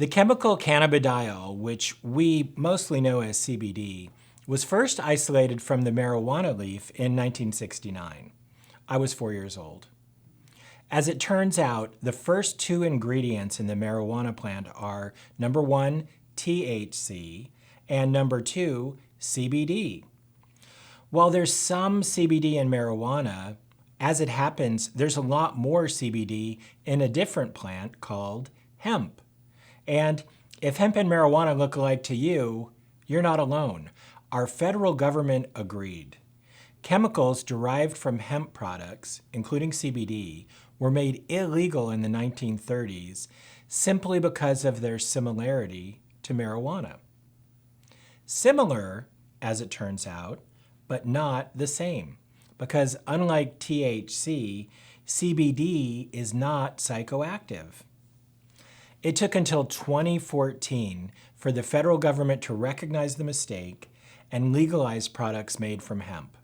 The chemical cannabidiol, which we mostly know as CBD, was first isolated from the marijuana leaf in 1969. I was 4 years old. As it turns out, the first two ingredients in the marijuana plant are number 1, THC, and number 2, CBD. While there's some CBD in marijuana, as it happens, there's a lot more CBD in a different plant called hemp. And if hemp and marijuana look alike to you, you're not alone. Our federal government agreed. Chemicals derived from hemp products, including CBD, were made illegal in the 1930s simply because of their similarity to marijuana. Similar, as it turns out, but not the same, because unlike THC, CBD is not psychoactive. It took until 2014 for the federal government to recognize the mistake and legalize products made from hemp.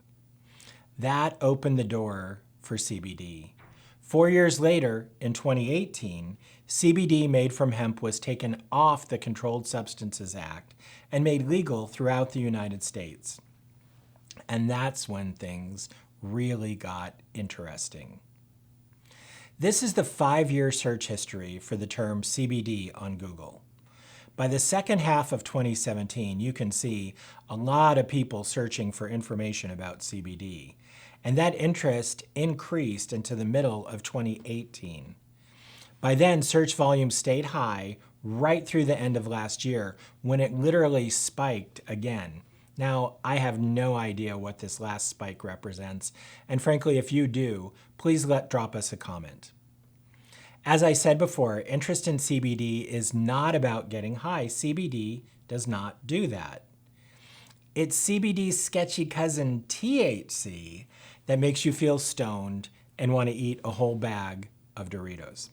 That opened the door for CBD. 4 years later, in 2018, CBD made from hemp was taken off the Controlled Substances Act and made legal throughout the United States. And that's when things really got interesting. This is the 5-year search history for the term CBD on Google. By the second half of 2017, you can see a lot of people searching for information about CBD, and that interest increased into the middle of 2018. By then, search volume stayed high right through the end of last year, when it literally spiked again. Now, I have no idea what this last spike represents, and frankly, if you do, please drop us a comment. As I said before, interest in CBD is not about getting high. CBD does not do that. It's CBD's sketchy cousin, THC, that makes you feel stoned and want to eat a whole bag of Doritos.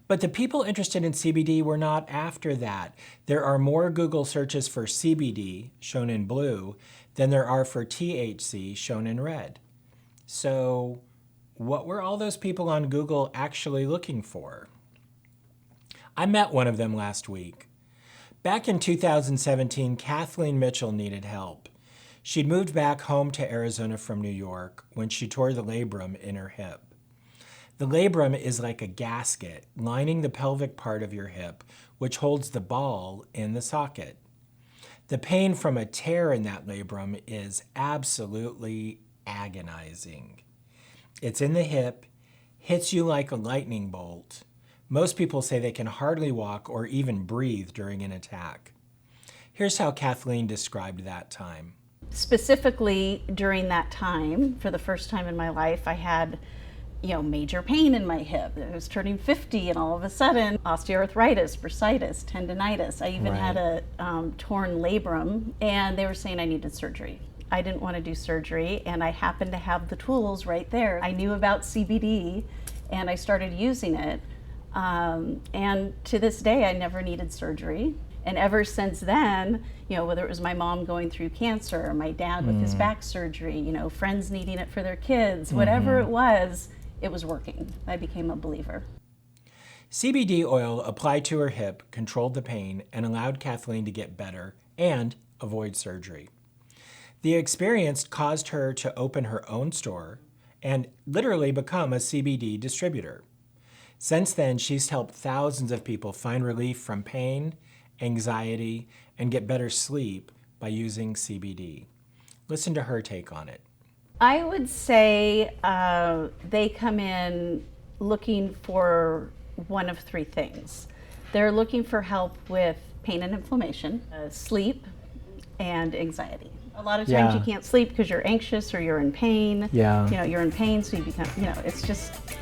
But the people interested in CBD were not after that. There are more Google searches for CBD, shown in blue, than there are for THC, shown in red. So what were all those people on Google actually looking for? I met one of them last week. Back in 2017, Kathleen Mitchell needed help. She'd moved back home to Arizona from New York when she tore the labrum in her hip. The labrum is like a gasket lining the pelvic part of your hip, which holds the ball in the socket. The pain from a tear in that labrum is absolutely agonizing. It's in the hip, hits you like a lightning bolt. Most people say they can hardly walk or even breathe during an attack. Here's how Kathleen described that time. Specifically during that time, for the first time in my life, I had major pain in my hip. I was turning 50 and all of a sudden, osteoarthritis, bursitis, tendinitis. I even had a torn labrum, and they were saying I needed surgery. I didn't want to do surgery, and I happened to have the tools right there. I knew about CBD, and I started using it. And to this day, I never needed surgery. And ever since then, whether it was my mom going through cancer, or my dad with his back surgery, friends needing it for their kids, whatever it was working. I became a believer. CBD oil applied to her hip controlled the pain and allowed Kathleen to get better and avoid surgery. The experience caused her to open her own store and literally become a CBD distributor. Since then, she's helped thousands of people find relief from pain, anxiety, and get better sleep by using CBD. Listen to her take on it. I would say they come in looking for one of three things. They're looking for help with pain and inflammation, sleep, and anxiety. A lot of times you can't sleep because you're anxious or you're in pain. You're in pain, so you become, it's just